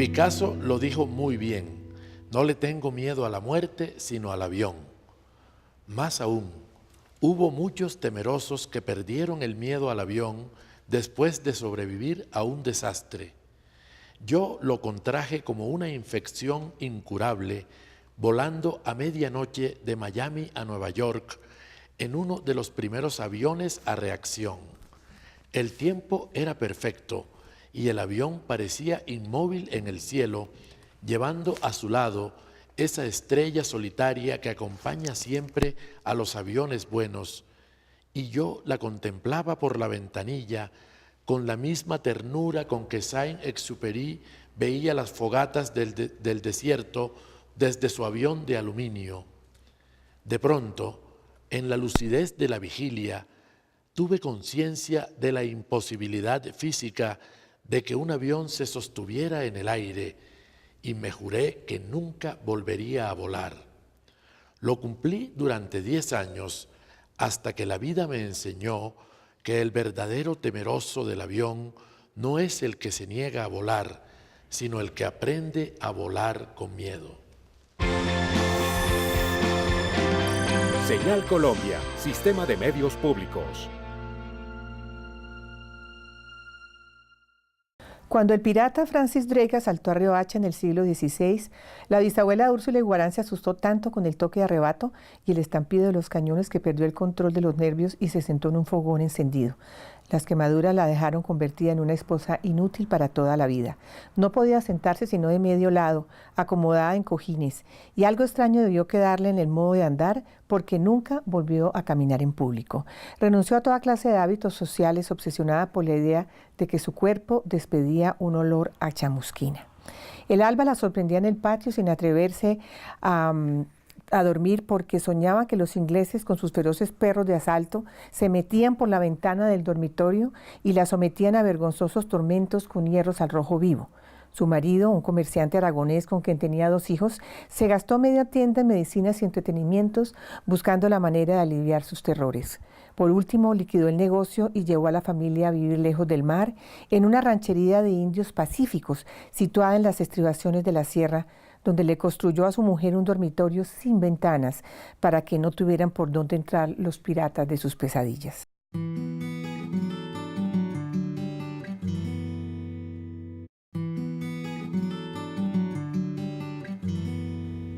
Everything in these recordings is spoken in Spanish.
Picasso lo dijo muy bien: no le tengo miedo a la muerte, sino al avión. Más aún, hubo muchos temerosos que perdieron el miedo al avión después de sobrevivir a un desastre. Yo lo contraje como una infección incurable, volando a medianoche de Miami a Nueva York en uno de los primeros aviones a reacción. El tiempo era perfecto y el avión parecía inmóvil en el cielo, llevando a su lado esa estrella solitaria que acompaña siempre a los aviones buenos, y yo la contemplaba por la ventanilla con la misma ternura con que Saint-Exupéry veía las fogatas del desierto desde su avión de aluminio. De pronto, en la lucidez de la vigilia, tuve conciencia de la imposibilidad física de que un avión se sostuviera en el aire y me juré que nunca volvería a volar. Lo cumplí durante 10 años hasta que la vida me enseñó que el verdadero temeroso del avión no es el que se niega a volar, sino el que aprende a volar con miedo. Señal Colombia, Sistema de Medios Públicos. Cuando el pirata Francis Drake asaltó a Riohacha en el siglo XVI, la bisabuela de Úrsula Iguarán se asustó tanto con el toque de arrebato y el estampido de los cañones que perdió el control de los nervios y se sentó en un fogón encendido. Las quemaduras la dejaron convertida en una esposa inútil para toda la vida. No podía sentarse sino de medio lado, acomodada en cojines, y algo extraño debió quedarle en el modo de andar porque nunca volvió a caminar en público. Renunció a toda clase de hábitos sociales, obsesionada por la idea de que su cuerpo despedía un olor a chamusquina. El alba la sorprendía en el patio sin atreverse a dormir porque soñaba que los ingleses con sus feroces perros de asalto se metían por la ventana del dormitorio y la sometían a vergonzosos tormentos con hierros al rojo vivo. Su marido, un comerciante aragonés con quien tenía 2 hijos, se gastó media tienda en medicinas y entretenimientos buscando la manera de aliviar sus terrores. Por último, liquidó el negocio y llevó a la familia a vivir lejos del mar en una ranchería de indios pacíficos situada en las estribaciones de la sierra, donde le construyó a su mujer un dormitorio sin ventanas para que no tuvieran por dónde entrar los piratas de sus pesadillas.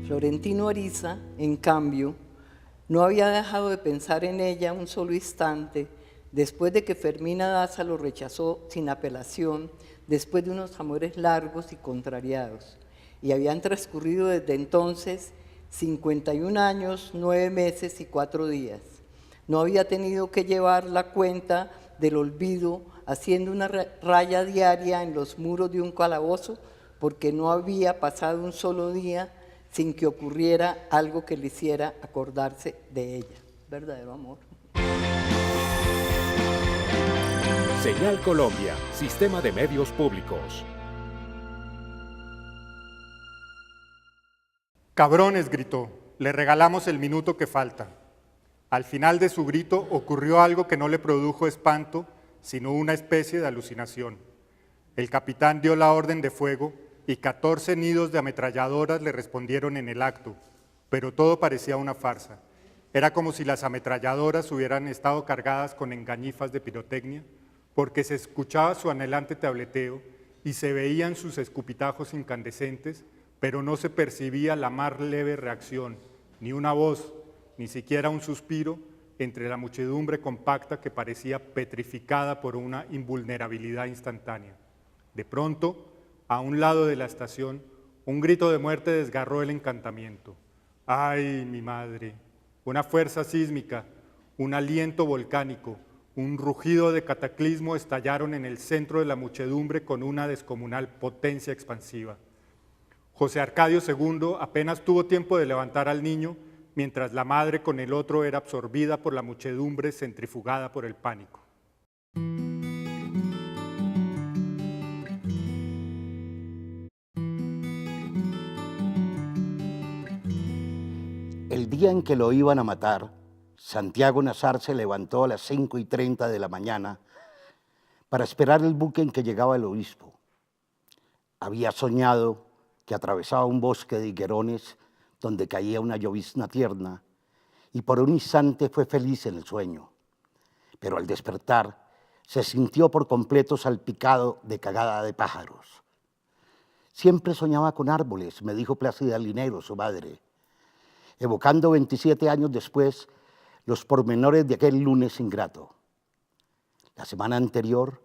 Florentino Ariza, en cambio, no había dejado de pensar en ella un solo instante después de que Fermina Daza lo rechazó sin apelación, después de unos amores largos y contrariados. Y habían transcurrido desde entonces 51 años, 9 meses y 4 días. No había tenido que llevar la cuenta del olvido haciendo una raya diaria en los muros de un calabozo, porque no había pasado un solo día sin que ocurriera algo que le hiciera acordarse de ella. Verdadero amor. Señal Colombia, Sistema de Medios Públicos. Cabrones, gritó, le regalamos el minuto que falta. Al final de su grito ocurrió algo que no le produjo espanto, sino una especie de alucinación. El capitán dio la orden de fuego y 14 nidos de ametralladoras le respondieron en el acto, pero todo parecía una farsa. Era como si las ametralladoras hubieran estado cargadas con engañifas de pirotecnia, porque se escuchaba su anhelante tableteo y se veían sus escupitajos incandescentes, pero no se percibía la más leve reacción, ni una voz, ni siquiera un suspiro, entre la muchedumbre compacta que parecía petrificada por una invulnerabilidad instantánea. De pronto, a un lado de la estación, un grito de muerte desgarró el encantamiento. ¡Ay, mi madre! Una fuerza sísmica, un aliento volcánico, un rugido de cataclismo estallaron en el centro de la muchedumbre con una descomunal potencia expansiva. José Arcadio II apenas tuvo tiempo de levantar al niño, mientras la madre con el otro era absorbida por la muchedumbre centrifugada por el pánico. El día en que lo iban a matar, Santiago Nazar se levantó a las 5:30 de la mañana para esperar el buque en que llegaba el obispo. Había soñado que atravesaba un bosque de higuerones donde caía una llovizna tierna y por un instante fue feliz en el sueño. Pero al despertar se sintió por completo salpicado de cagada de pájaros. Siempre soñaba con árboles, me dijo Plácida Linero, su madre, evocando 27 años después los pormenores de aquel lunes ingrato. La semana anterior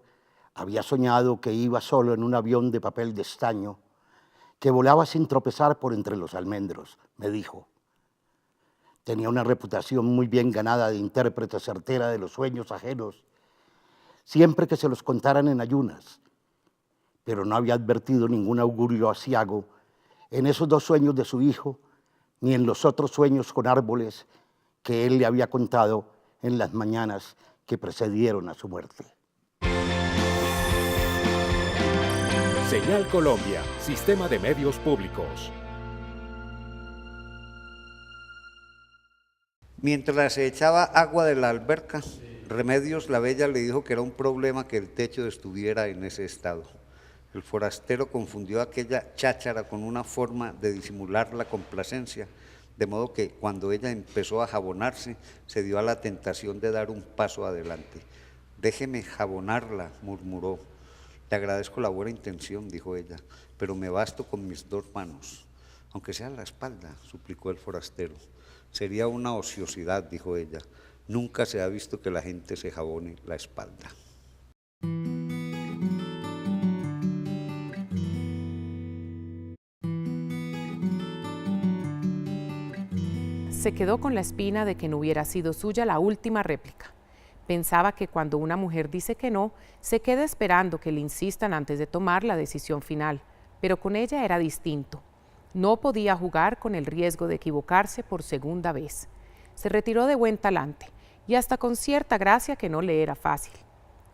había soñado que iba solo en un avión de papel de estaño que volaba sin tropezar por entre los almendros, me dijo. Tenía una reputación muy bien ganada de intérprete certera de los sueños ajenos, siempre que se los contaran en ayunas, pero no había advertido ningún augurio aciago en esos 2 sueños de su hijo, ni en los otros sueños con árboles que él le había contado en las mañanas que precedieron a su muerte. Señal Colombia, Sistema de Medios Públicos. Mientras se echaba agua de la alberca, Remedios la Bella le dijo que era un problema que el techo estuviera en ese estado. El forastero confundió aquella cháchara con una forma de disimular la complacencia, de modo que cuando ella empezó a jabonarse, se dio a la tentación de dar un paso adelante. «Déjeme jabonarla», murmuró. «Le agradezco la buena intención», dijo ella, «pero me basto con mis 2 manos». «Aunque sea la espalda», suplicó el forastero. «Sería una ociosidad», dijo ella. «Nunca se ha visto que la gente se jabone la espalda». Se quedó con la espina de que no hubiera sido suya la última réplica. Pensaba que cuando una mujer dice que no, se queda esperando que le insistan antes de tomar la decisión final, pero con ella era distinto. No podía jugar con el riesgo de equivocarse por segunda vez. Se retiró de buen talante y hasta con cierta gracia que no le era fácil.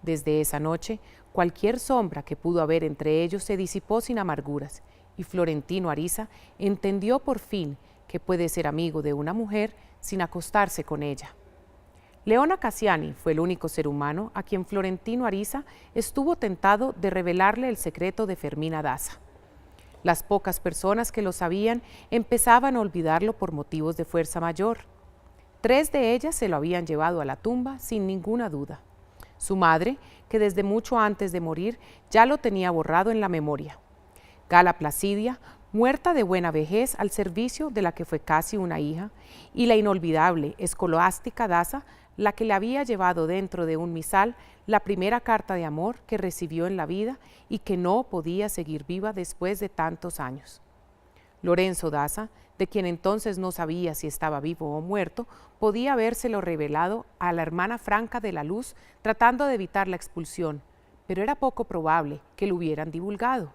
Desde esa noche, cualquier sombra que pudo haber entre ellos se disipó sin amarguras y Florentino Ariza entendió por fin que puede ser amigo de una mujer sin acostarse con ella. Leona Cassiani fue el único ser humano a quien Florentino Ariza estuvo tentado de revelarle el secreto de Fermina Daza. Las pocas personas que lo sabían empezaban a olvidarlo por motivos de fuerza mayor. 3 de ellas se lo habían llevado a la tumba sin ninguna duda. Su madre, que desde mucho antes de morir ya lo tenía borrado en la memoria. Gala Placidia, muerta de buena vejez al servicio de la que fue casi una hija, y la inolvidable Escolástica Daza, la que le había llevado dentro de un misal la primera carta de amor que recibió en la vida y que no podía seguir viva después de tantos años. Lorenzo Daza, de quien entonces no sabía si estaba vivo o muerto, podía habérselo revelado a la hermana Franca de la Luz tratando de evitar la expulsión, pero era poco probable que lo hubieran divulgado.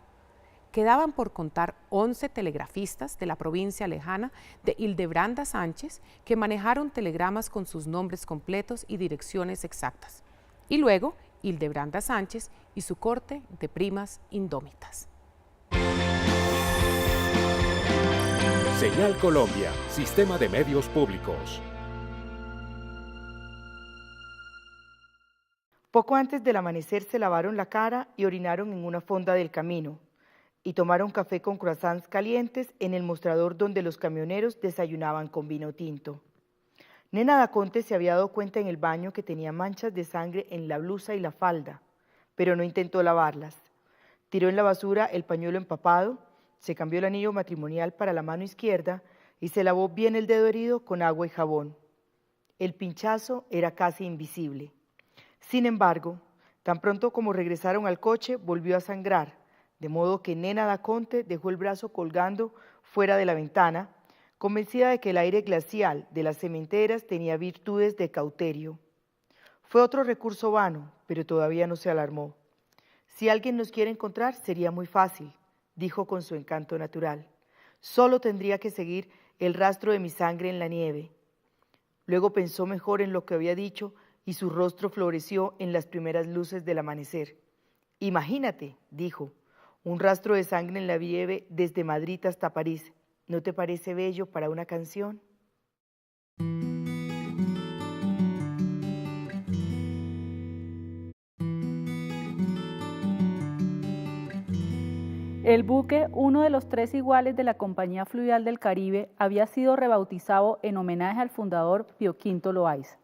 Quedaban por contar 11 telegrafistas de la provincia lejana de Hildebranda Sánchez que manejaron telegramas con sus nombres completos y direcciones exactas. Y luego Hildebranda Sánchez y su corte de primas indómitas. Señal Colombia, Sistema de Medios Públicos. Poco antes del amanecer se lavaron la cara y orinaron en una fonda del camino y tomaron café con croissants calientes en el mostrador donde los camioneros desayunaban con vino tinto. Nena Daconte se había dado cuenta en el baño que tenía manchas de sangre en la blusa y la falda, pero no intentó lavarlas. Tiró en la basura el pañuelo empapado, se cambió el anillo matrimonial para la mano izquierda y se lavó bien el dedo herido con agua y jabón. El pinchazo era casi invisible. Sin embargo, tan pronto como regresaron al coche, volvió a sangrar, de modo que Nena Daconte dejó el brazo colgando fuera de la ventana, convencida de que el aire glacial de las cementeras tenía virtudes de cauterio. Fue otro recurso vano, pero todavía no se alarmó. Si alguien nos quiere encontrar, sería muy fácil, dijo con su encanto natural. Solo tendría que seguir el rastro de mi sangre en la nieve. Luego pensó mejor en lo que había dicho y su rostro floreció en las primeras luces del amanecer. Imagínate, dijo, un rastro de sangre en la nieve desde Madrid hasta París. ¿No te parece bello para una canción? El buque, uno de los 3 iguales de la Compañía Fluvial del Caribe, había sido rebautizado en homenaje al fundador Pío V Loaiza.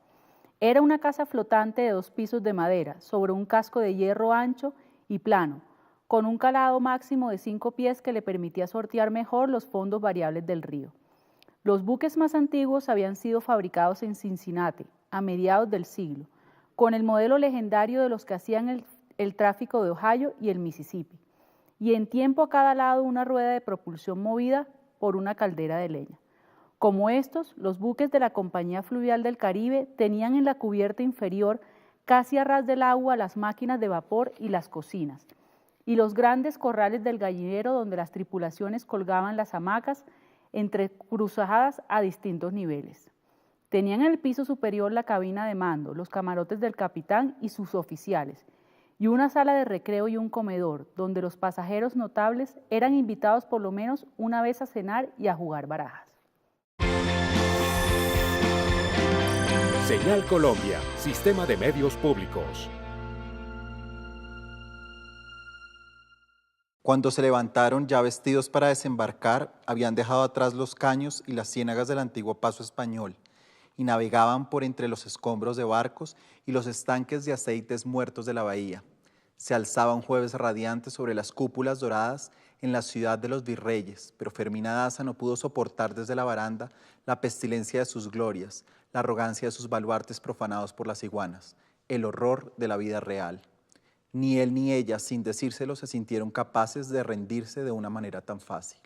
Era una casa flotante de 2 pisos de madera, sobre un casco de hierro ancho y plano, con un calado máximo de 5 pies que le permitía sortear mejor los fondos variables del río. Los buques más antiguos habían sido fabricados en Cincinnati, a mediados del siglo, con el modelo legendario de los que hacían el tráfico de Ohio y el Mississippi, y en tiempo a cada lado una rueda de propulsión movida por una caldera de leña. Como estos, los buques de la Compañía Fluvial del Caribe tenían en la cubierta inferior, casi a ras del agua, las máquinas de vapor y las cocinas, y los grandes corrales del gallinero donde las tripulaciones colgaban las hamacas entrecruzadas a distintos niveles. Tenían en el piso superior la cabina de mando, los camarotes del capitán y sus oficiales, y una sala de recreo y un comedor, donde los pasajeros notables eran invitados por lo menos una vez a cenar y a jugar barajas. Señal Colombia, Sistema de Medios Públicos. Cuando se levantaron ya vestidos para desembarcar, habían dejado atrás los caños y las ciénagas del antiguo paso español, y navegaban por entre los escombros de barcos y los estanques de aceites muertos de la bahía. Se alzaba un jueves radiante sobre las cúpulas doradas en la ciudad de los virreyes, pero Fermina Daza no pudo soportar desde la baranda la pestilencia de sus glorias, la arrogancia de sus baluartes profanados por las iguanas, el horror de la vida real. Ni él ni ella, sin decírselo, se sintieron capaces de rendirse de una manera tan fácil.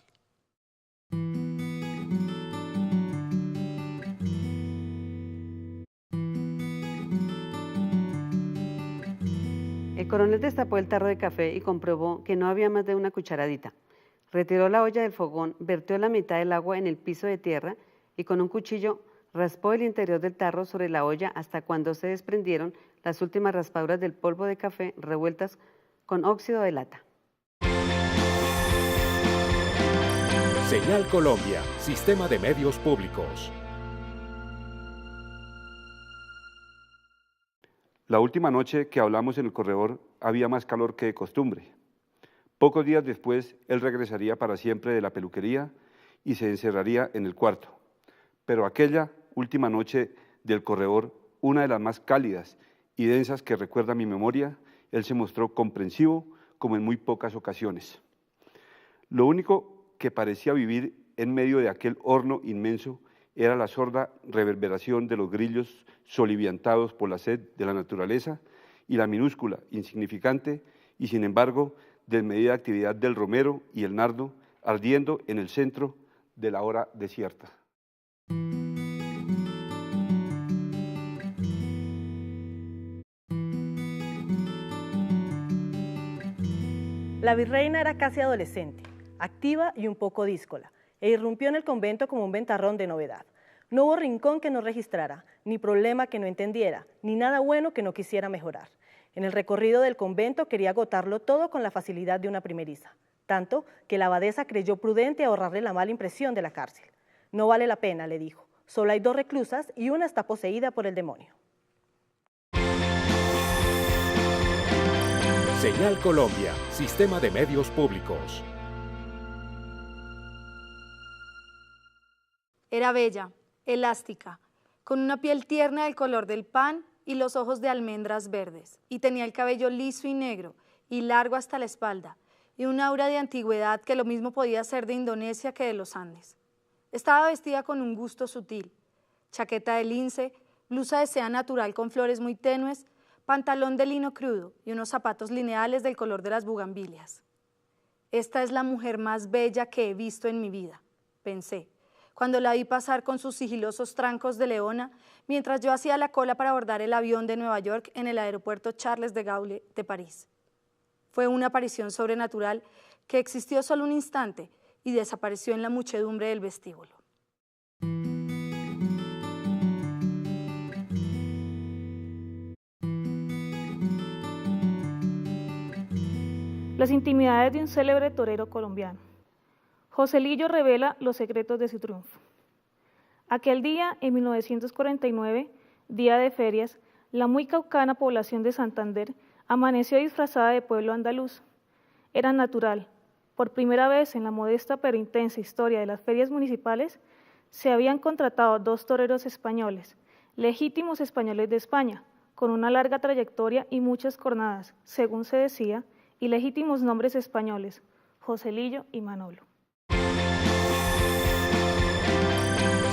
El coronel destapó el tarro de café y comprobó que no había más de una cucharadita. Retiró la olla del fogón, vertió la mitad del agua en el piso de tierra y con un cuchillo raspó el interior del tarro sobre la olla hasta cuando se desprendieron las últimas raspaduras del polvo de café revueltas con óxido de lata. Señal Colombia, Sistema de Medios Públicos. La última noche que hablamos en el corredor había más calor que de costumbre. Pocos días después, él regresaría para siempre de la peluquería y se encerraría en el cuarto. Pero aquella última noche del corredor, una de las más cálidas y densas que recuerda mi memoria, él se mostró comprensivo como en muy pocas ocasiones. Lo único que parecía vivir en medio de aquel horno inmenso era la sorda reverberación de los grillos soliviantados por la sed de la naturaleza y la minúscula, insignificante y sin embargo desmedida actividad del romero y el nardo ardiendo en el centro de la hora desierta. La virreina era casi adolescente, activa y un poco díscola, e irrumpió en el convento como un ventarrón de novedad. No hubo rincón que no registrara, ni problema que no entendiera, ni nada bueno que no quisiera mejorar. En el recorrido del convento quería agotarlo todo con la facilidad de una primeriza, tanto que la abadesa creyó prudente ahorrarle la mala impresión de la cárcel. No vale la pena, le dijo, solo hay 2 reclusas y una está poseída por el demonio. Señal Colombia, Sistema de Medios Públicos. Era bella, elástica, con una piel tierna del color del pan y los ojos de almendras verdes, y tenía el cabello liso y negro, y largo hasta la espalda, y un aura de antigüedad que lo mismo podía ser de Indonesia que de los Andes. Estaba vestida con un gusto sutil, chaqueta de lince, blusa de seda natural con flores muy tenues, pantalón de lino crudo y unos zapatos lineales del color de las bugambilias. Esta es la mujer más bella que he visto en mi vida, pensé, cuando la vi pasar con sus sigilosos trancos de leona, mientras yo hacía la cola para abordar el avión de Nueva York en el aeropuerto Charles de Gaulle de París. Fue una aparición sobrenatural que existió solo un instante y desapareció en la muchedumbre del vestíbulo. Las intimidades de un célebre torero colombiano. Joselillo revela los secretos de su triunfo. Aquel día, en 1949, día de ferias, la muy caucana población de Santander amaneció disfrazada de pueblo andaluz. Era natural, Por primera vez en la modesta pero intensa historia de las ferias municipales, se habían contratado 2 toreros españoles, legítimos españoles de España, con una larga trayectoria y muchas cornadas, según se decía, y legítimos nombres españoles, Joselillo y Manolo.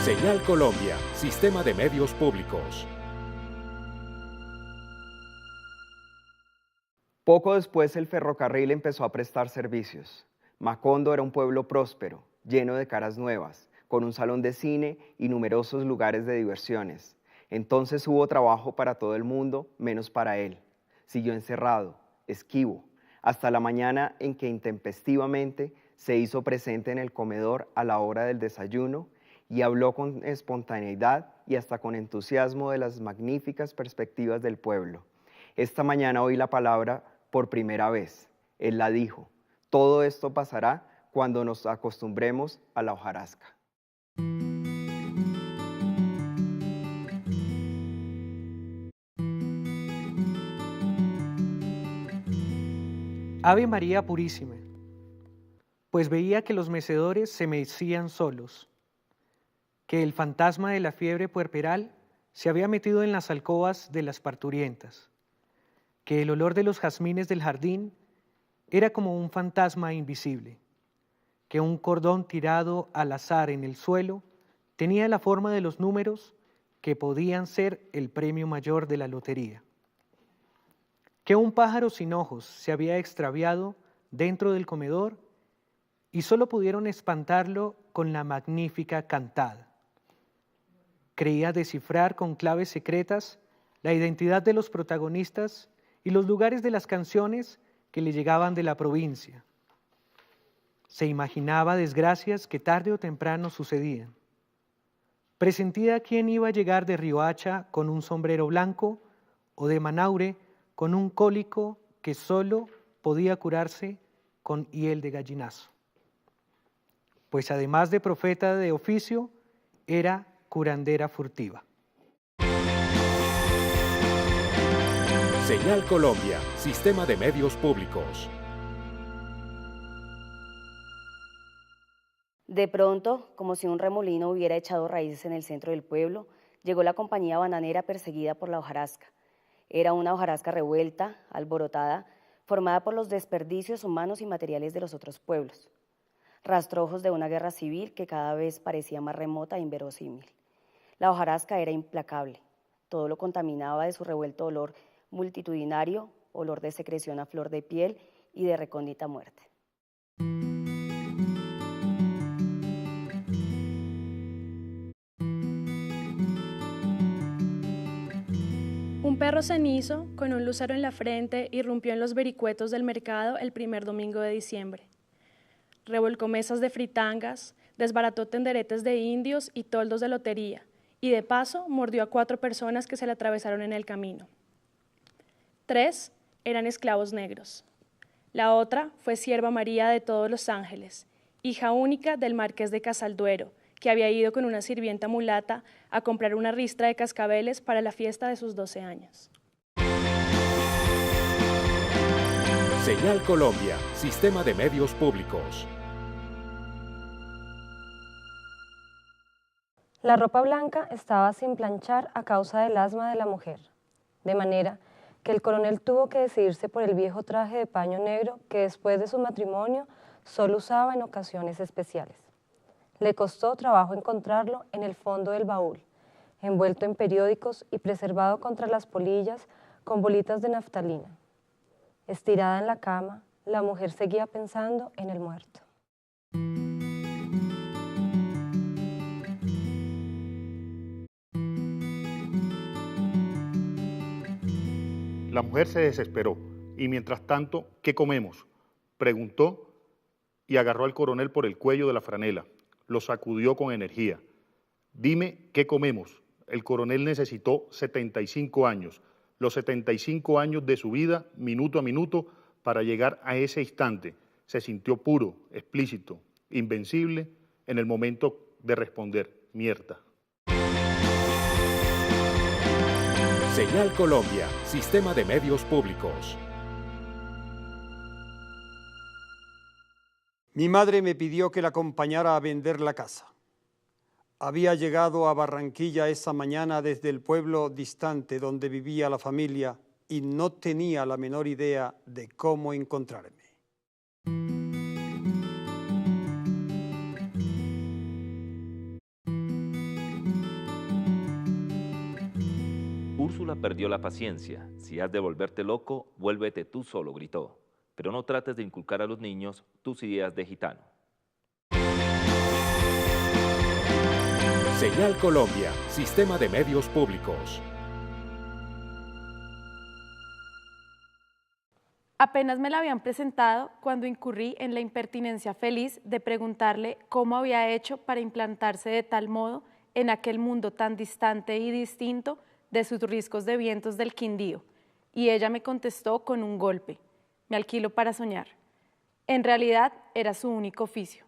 Señal Colombia, Sistema de Medios Públicos. Poco después el ferrocarril empezó a prestar servicios. Macondo era un pueblo próspero, lleno de caras nuevas, con un salón de cine y numerosos lugares de diversiones. Entonces hubo trabajo para todo el mundo, menos para él. Siguió encerrado, esquivo, hasta la mañana en que intempestivamente se hizo presente en el comedor a la hora del desayuno y habló con espontaneidad y hasta con entusiasmo de las magníficas perspectivas del pueblo. Esta mañana oí la palabra por primera vez. Él la dijo: todo esto pasará cuando nos acostumbremos a la hojarasca. Ave María Purísima, pues veía que los mecedores se mecían solos, que el fantasma de la fiebre puerperal se había metido en las alcobas de las parturientas, que el olor de los jazmines del jardín era como un fantasma invisible, que un cordón tirado al azar en el suelo tenía la forma de los números que podían ser el premio mayor de la lotería, que un pájaro sin ojos se había extraviado dentro del comedor y solo pudieron espantarlo con la magnífica cantada. Creía descifrar con claves secretas la identidad de los protagonistas y los lugares de las canciones que le llegaban de la provincia. Se imaginaba desgracias que tarde o temprano sucedían. Presentía quién iba a llegar de Riohacha con un sombrero blanco o de Manaure con un cólico que solo podía curarse con hiel de gallinazo. Pues además de profeta de oficio, era curandera furtiva. Señal Colombia, Sistema de Medios Públicos. De pronto, como si un remolino hubiera echado raíces en el centro del pueblo, llegó la compañía bananera perseguida por la hojarasca. Era una hojarasca revuelta, alborotada, formada por los desperdicios humanos y materiales de los otros pueblos. Rastrojos de una guerra civil que cada vez parecía más remota e inverosímil. La hojarasca era implacable. Todo lo contaminaba de su revuelto olor multitudinario, olor de secreción a flor de piel y de recóndita muerte. Un perro cenizo, con un lucero en la frente, irrumpió en los vericuetos del mercado el primer domingo de diciembre. Revolcó mesas de fritangas, desbarató tenderetes de indios y toldos de lotería, y de paso mordió a 4 personas que se le atravesaron en el camino. 3 eran esclavos negros. La otra fue Sierva María de Todos los Ángeles, hija única del marqués de Casalduero, que había ido con una sirvienta mulata a comprar una ristra de cascabeles para la fiesta de sus 12 años. Señal Colombia, Sistema de Medios Públicos. La ropa blanca estaba sin planchar a causa del asma de la mujer, de manera que el coronel tuvo que decidirse por el viejo traje de paño negro que después de su matrimonio solo usaba en ocasiones especiales. Le costó trabajo encontrarlo en el fondo del baúl, envuelto en periódicos y preservado contra las polillas con bolitas de naftalina. Estirada en la cama, la mujer seguía pensando en el muerto. La mujer se desesperó y mientras tanto, ¿qué comemos?, preguntó y agarró al coronel por el cuello de la franela. Lo sacudió con energía. Dime, ¿qué comemos? El coronel necesitó 75 años, los 75 años de su vida, minuto a minuto, para llegar a ese instante. Se sintió puro, explícito, invencible en el momento de responder, mierda. Señal Colombia, Sistema de Medios Públicos. Mi madre me pidió que la acompañara a vender la casa. Había llegado a Barranquilla esa mañana desde el pueblo distante donde vivía la familia y no tenía la menor idea de cómo encontrarme. Úrsula perdió la paciencia. Si has de volverte loco, vuélvete tú solo, gritó. Pero no trates de inculcar a los niños tus ideas de gitano. Señal Colombia, Sistema de Medios Públicos. Apenas me la habían presentado cuando incurrí en la impertinencia feliz de preguntarle cómo había hecho para implantarse de tal modo en aquel mundo tan distante y distinto de sus riscos de vientos del Quindío, y ella me contestó con un golpe: me alquilo para soñar. En realidad era su único oficio.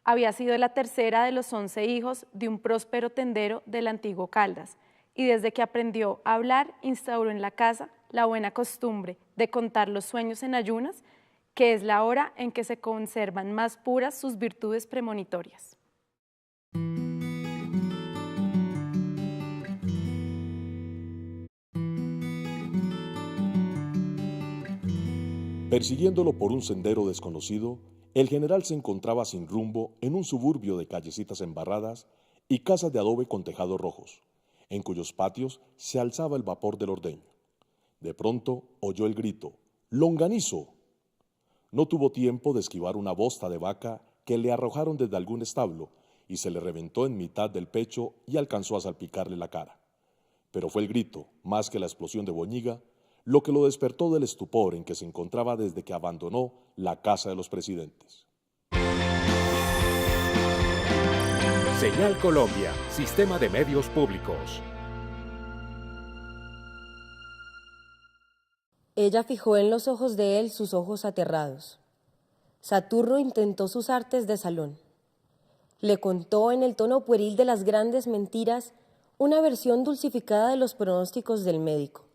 Había sido la tercera de los 11 hijos de un próspero tendero del antiguo Caldas, y desde que aprendió a hablar instauró en la casa la buena costumbre de contar los sueños en ayunas, que es la hora en que se conservan más puras sus virtudes premonitorias. Persiguiéndolo por un sendero desconocido, el general se encontraba sin rumbo en un suburbio de callecitas embarradas y casas de adobe con tejados rojos, en cuyos patios se alzaba el vapor del ordeño. De pronto oyó el grito: ¡Longanizo! No tuvo tiempo de esquivar una bosta de vaca que le arrojaron desde algún establo y se le reventó en mitad del pecho y alcanzó a salpicarle la cara. Pero fue el grito, más que la explosión de Boñiga, lo que lo despertó del estupor en que se encontraba desde que abandonó la casa de los presidentes. Señal Colombia, Sistema de Medios Públicos. Ella fijó en los ojos de él sus ojos aterrados. Saturno intentó sus artes de salón. Le contó en el tono pueril de las grandes mentiras una versión dulcificada de los pronósticos del médico.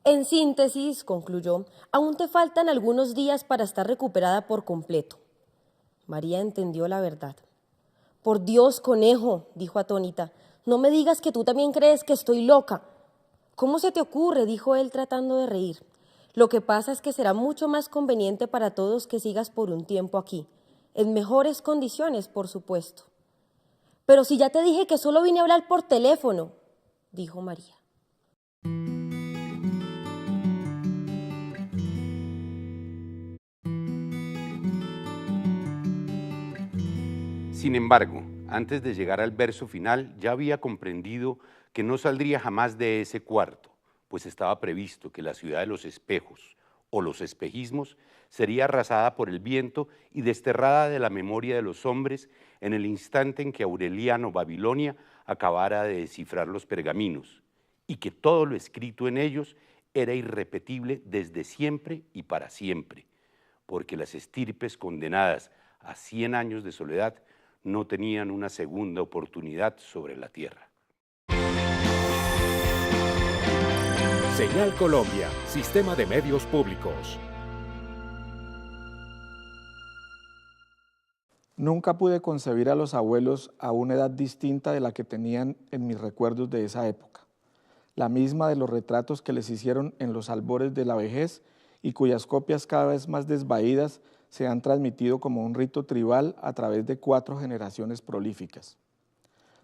En síntesis, concluyó, aún te faltan algunos días para estar recuperada por completo. María entendió la verdad. Por Dios, conejo, dijo atónita, no me digas que tú también crees que estoy loca. ¿Cómo se te ocurre?, dijo él tratando de reír. Lo que pasa es que será mucho más conveniente para todos que sigas por un tiempo aquí, en mejores condiciones, por supuesto. Pero si ya te dije que solo vine a hablar por teléfono, dijo María. Sin embargo, antes de llegar al verso final, ya había comprendido que no saldría jamás de ese cuarto, pues estaba previsto que la ciudad de los espejos, o los espejismos, sería arrasada por el viento y desterrada de la memoria de los hombres en el instante en que Aureliano Babilonia acabara de descifrar los pergaminos, y que todo lo escrito en ellos era irrepetible desde siempre y para siempre, porque las estirpes condenadas a 100 años de soledad no tenían una segunda oportunidad sobre la tierra. Señal Colombia, Sistema de Medios Públicos. Nunca pude concebir a los abuelos a una edad distinta de la que tenían en mis recuerdos de esa época, la misma de los retratos que les hicieron en los albores de la vejez y cuyas copias cada vez más desvaídas se han transmitido como un rito tribal a través de 4 generaciones prolíficas.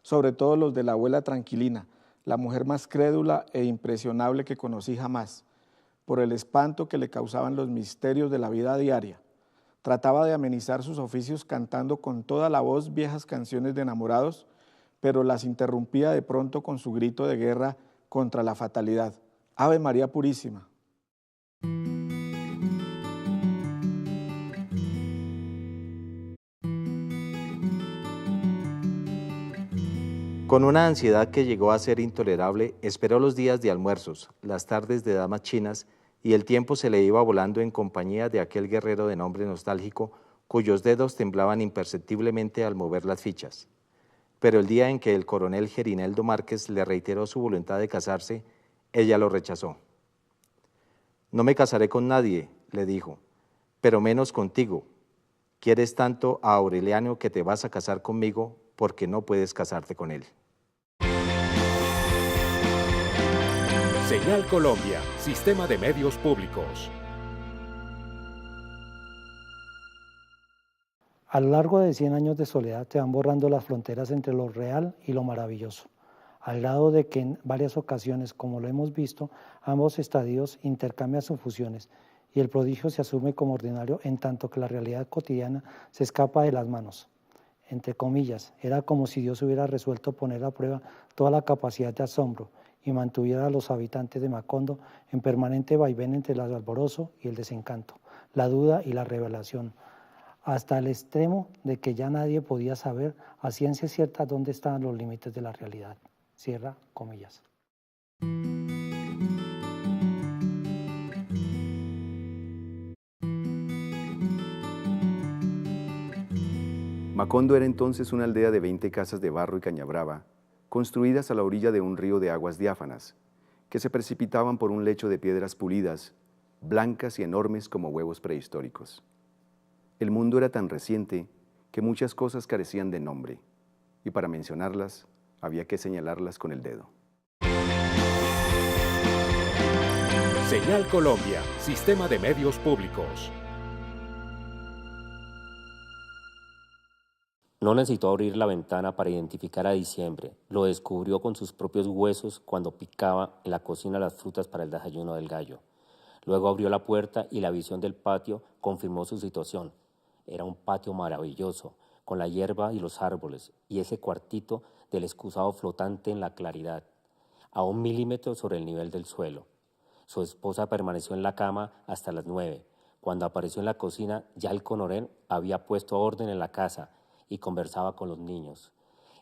Sobre todo los de la abuela Tranquilina, la mujer más crédula e impresionable que conocí jamás, por el espanto que le causaban los misterios de la vida diaria. Trataba de amenizar sus oficios cantando con toda la voz viejas canciones de enamorados, pero las interrumpía de pronto con su grito de guerra contra la fatalidad. ¡Ave María Purísima! Con una ansiedad que llegó a ser intolerable, esperó los días de almuerzos, las tardes de damas chinas, y el tiempo se le iba volando en compañía de aquel guerrero de nombre nostálgico, cuyos dedos temblaban imperceptiblemente al mover las fichas. Pero el día en que el coronel Gerineldo Márquez le reiteró su voluntad de casarse, ella lo rechazó. «No me casaré con nadie», le dijo, «pero menos contigo. Quieres tanto a Aureliano que te vas a casar conmigo porque no puedes casarte con él. Señal Colombia, Sistema de Medios Públicos. A lo largo de 100 años de soledad se van borrando las fronteras entre lo real y lo maravilloso, al grado de que en varias ocasiones, como lo hemos visto, ambos estadios intercambian sus fusiones y el prodigio se asume como ordinario en tanto que la realidad cotidiana se escapa de las manos. Entre comillas, era como si Dios hubiera resuelto poner a prueba toda la capacidad de asombro y mantuviera a los habitantes de Macondo en permanente vaivén entre el alborozo y el desencanto, la duda y la revelación, hasta el extremo de que ya nadie podía saber a ciencia cierta dónde estaban los límites de la realidad. Cierra comillas. Macondo era entonces una aldea de 20 casas de barro y cañabrava, construidas a la orilla de un río de aguas diáfanas, que se precipitaban por un lecho de piedras pulidas, blancas y enormes como huevos prehistóricos. El mundo era tan reciente que muchas cosas carecían de nombre, y para mencionarlas había que señalarlas con el dedo. Señal Colombia, Sistema de Medios Públicos. No necesitó abrir la ventana para identificar a Diciembre. Lo descubrió con sus propios huesos cuando picaba en la cocina las frutas para el desayuno del gallo. Luego abrió la puerta y la visión del patio confirmó su situación. Era un patio maravilloso, con la hierba y los árboles, y ese cuartito del excusado flotante en la claridad, a 1 milímetro sobre el nivel del suelo. Su esposa permaneció en la cama hasta las 9. Cuando apareció en la cocina, ya el coronel había puesto orden en la casa y conversaba con los niños.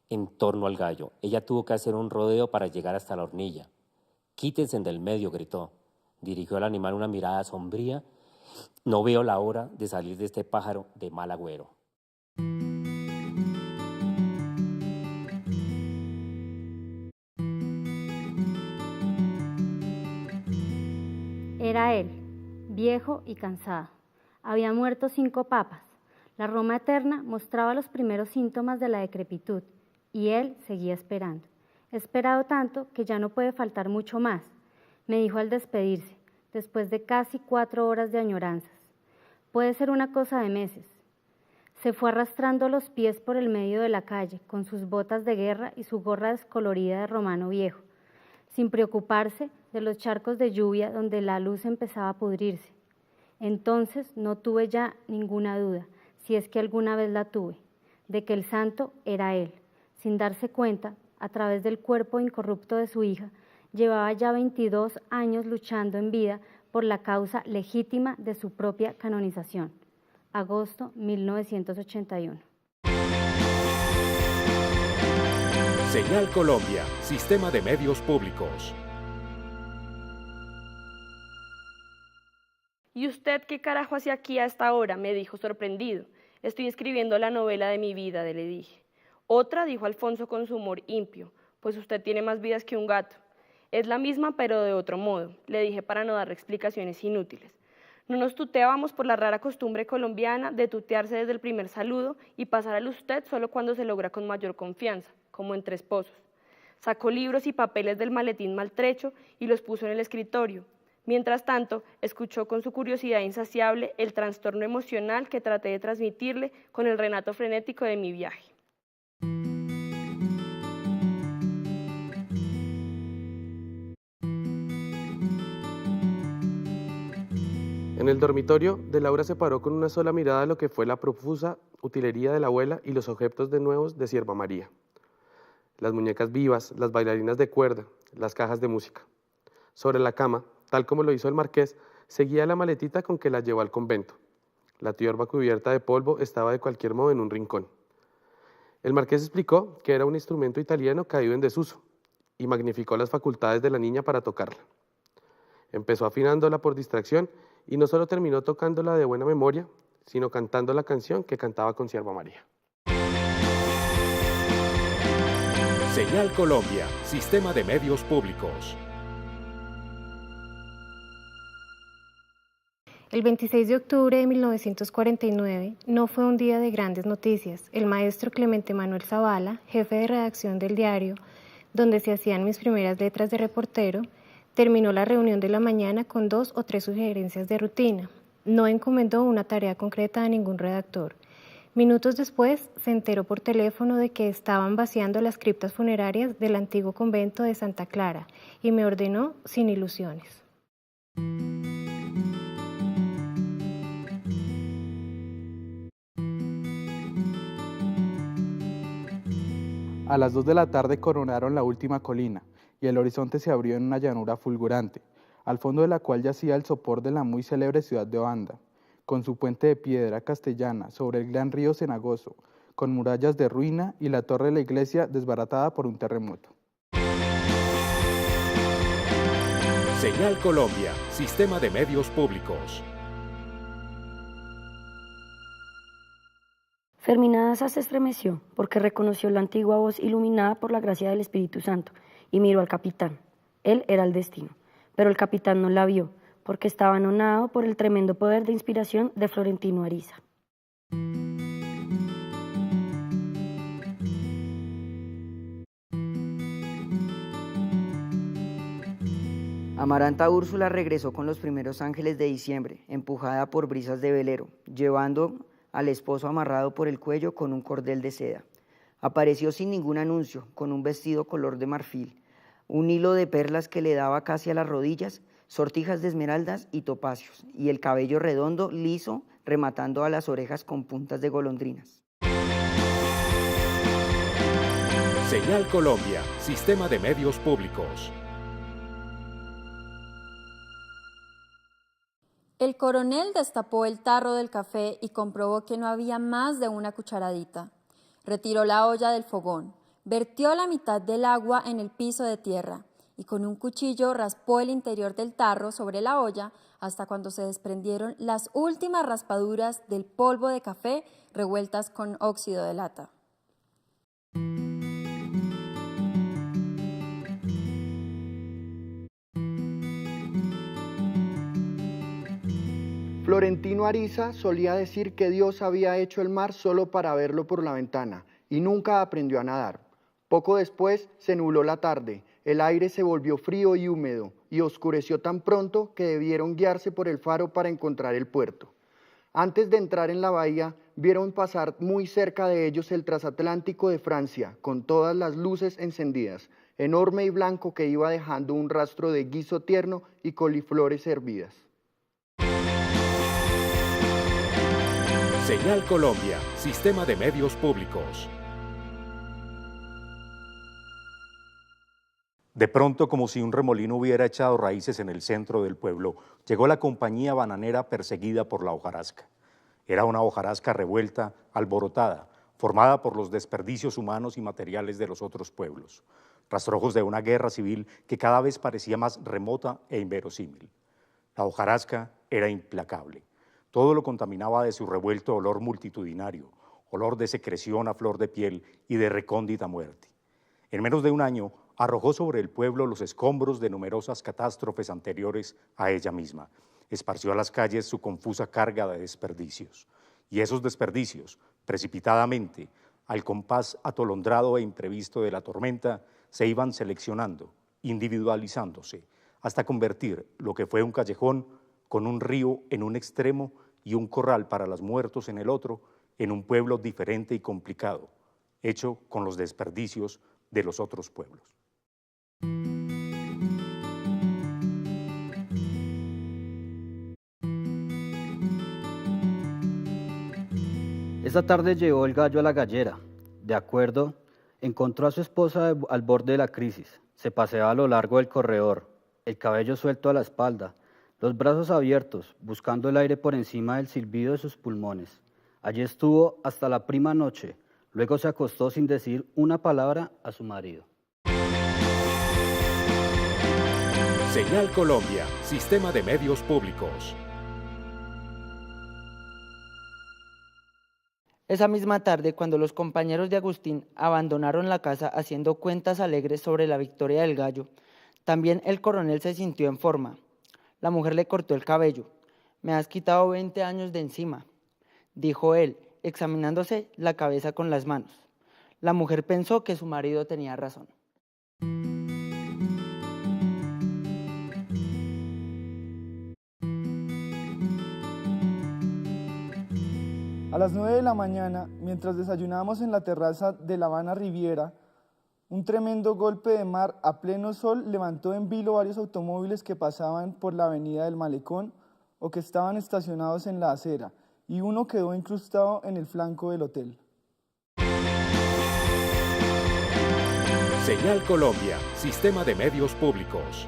En torno al gallo, ella tuvo que hacer un rodeo para llegar hasta la hornilla. «Quítense del medio», gritó. Dirigió al animal una mirada sombría. «No veo la hora de salir de este pájaro de mal agüero». Era él, viejo y cansado. Había muerto 5 papas. La Roma eterna mostraba los primeros síntomas de la decrepitud y él seguía esperando. He esperado tanto que ya no puede faltar mucho más, me dijo al despedirse, después de casi 4 horas de añoranzas. Puede ser una cosa de meses. Se fue arrastrando los pies por el medio de la calle, con sus botas de guerra y su gorra descolorida de romano viejo, sin preocuparse de los charcos de lluvia donde la luz empezaba a pudrirse. Entonces no tuve ya ninguna duda, si es que alguna vez la tuve, de que el santo era él. Sin darse cuenta, a través del cuerpo incorrupto de su hija, llevaba ya 22 años luchando en vida por la causa legítima de su propia canonización. Agosto 1981. Señal Colombia, Sistema de Medios Públicos. ¿Y usted qué carajo hace aquí a esta hora?, me dijo sorprendido. Estoy escribiendo la novela de mi vida, le dije. Otra, dijo Alfonso con su humor impio, pues usted tiene más vidas que un gato. Es la misma, pero de otro modo, le dije para no darle explicaciones inútiles. No nos tuteábamos por la rara costumbre colombiana de tutearse desde el primer saludo y pasar al usted solo cuando se logra con mayor confianza, como entre esposos. Sacó libros y papeles del maletín maltrecho y los puso en el escritorio. Mientras tanto, escuchó con su curiosidad insaciable el trastorno emocional que traté de transmitirle con el relato frenético de mi viaje. En el dormitorio, de Laura se paró con una sola mirada lo que fue la profusa utilería de la abuela y los objetos de nuevos de Sierva María. Las muñecas vivas, las bailarinas de cuerda, las cajas de música. Sobre la cama, tal como lo hizo el marqués, seguía la maletita con que la llevó al convento. La tiorba cubierta de polvo estaba de cualquier modo en un rincón. El marqués explicó que era un instrumento italiano caído en desuso y magnificó las facultades de la niña para tocarla. Empezó afinándola por distracción y no solo terminó tocándola de buena memoria, sino cantando la canción que cantaba con Sierva María. Señal Colombia, Sistema de Medios Públicos. El 26 de octubre de 1949 no fue un día de grandes noticias. El maestro Clemente Manuel Zavala, jefe de redacción del diario, donde se hacían mis primeras letras de reportero, terminó la reunión de la mañana con 2 o 3 sugerencias de rutina. No encomendó una tarea concreta a ningún redactor. Minutos después se enteró por teléfono de que estaban vaciando las criptas funerarias del antiguo convento de Santa Clara y me ordenó sin ilusiones. A las 2 de la tarde coronaron la última colina y el horizonte se abrió en una llanura fulgurante, al fondo de la cual yacía el sopor de la muy célebre ciudad de Obanda, con su puente de piedra castellana sobre el gran río cenagoso, con murallas de ruina y la torre de la iglesia desbaratada por un terremoto. Señal Colombia, Sistema de Medios Públicos. Fermina Daza se estremeció porque reconoció la antigua voz iluminada por la gracia del Espíritu Santo y miró al capitán. Él era el destino, pero el capitán no la vio porque estaba anonadado por el tremendo poder de inspiración de Florentino Ariza. Amaranta Úrsula regresó con los primeros ángeles de diciembre, empujada por brisas de velero, llevando al esposo amarrado por el cuello con un cordel de seda. Apareció sin ningún anuncio, con un vestido color de marfil, un hilo de perlas que le daba casi a las rodillas, sortijas de esmeraldas y topacios, y el cabello redondo, liso, rematando a las orejas con puntas de golondrinas. Señal Colombia, Sistema de Medios Públicos. El coronel destapó el tarro del café y comprobó que no había más de una cucharadita. Retiró la olla del fogón, vertió la mitad del agua en el piso de tierra y con un cuchillo raspó el interior del tarro sobre la olla hasta cuando se desprendieron las últimas raspaduras del polvo de café revueltas con óxido de lata. Florentino Ariza solía decir que Dios había hecho el mar solo para verlo por la ventana y nunca aprendió a nadar. Poco después se nubló la tarde, el aire se volvió frío y húmedo y oscureció tan pronto que debieron guiarse por el faro para encontrar el puerto. Antes de entrar en la bahía, vieron pasar muy cerca de ellos el transatlántico de Francia, con todas las luces encendidas, enorme y blanco que iba dejando un rastro de guiso tierno y coliflores hervidas. Señal Colombia, Sistema de Medios Públicos. De pronto, como si un remolino hubiera echado raíces en el centro del pueblo, llegó la compañía bananera perseguida por la hojarasca. Era una hojarasca revuelta, alborotada, formada por los desperdicios humanos y materiales de los otros pueblos, rastrojos de una guerra civil que cada vez parecía más remota e inverosímil. La hojarasca era implacable. Todo lo contaminaba de su revuelto olor multitudinario, olor de secreción a flor de piel y de recóndita muerte. En menos de un año, arrojó sobre el pueblo los escombros de numerosas catástrofes anteriores a ella misma. Esparció a las calles su confusa carga de desperdicios. Y esos desperdicios, precipitadamente, al compás atolondrado e imprevisto de la tormenta, se iban seleccionando, individualizándose, hasta convertir lo que fue un callejón con un río en un extremo y un corral para los muertos en el otro, en un pueblo diferente y complicado, hecho con los desperdicios de los otros pueblos. Esa tarde llevó el gallo a la gallera. De acuerdo, encontró a su esposa al borde de la crisis. Se paseaba a lo largo del corredor, el cabello suelto a la espalda, los brazos abiertos, buscando el aire por encima del silbido de sus pulmones. Allí estuvo hasta la prima noche, luego se acostó sin decir una palabra a su marido. Señal Colombia, Sistema de Medios Públicos. Esa misma tarde, cuando los compañeros de Agustín abandonaron la casa haciendo cuentas alegres sobre la victoria del gallo, también el coronel se sintió en forma. La mujer le cortó el cabello, Me has quitado 20 años de encima, dijo él, examinándose la cabeza con las manos. La mujer pensó que su marido tenía razón. A las 9 de la mañana, mientras desayunábamos en la terraza de La Habana Riviera, un tremendo golpe de mar a pleno sol levantó en vilo varios automóviles que pasaban por la avenida del Malecón o que estaban estacionados en la acera, y uno quedó incrustado en el flanco del hotel. Señal Colombia, Sistema de Medios Públicos.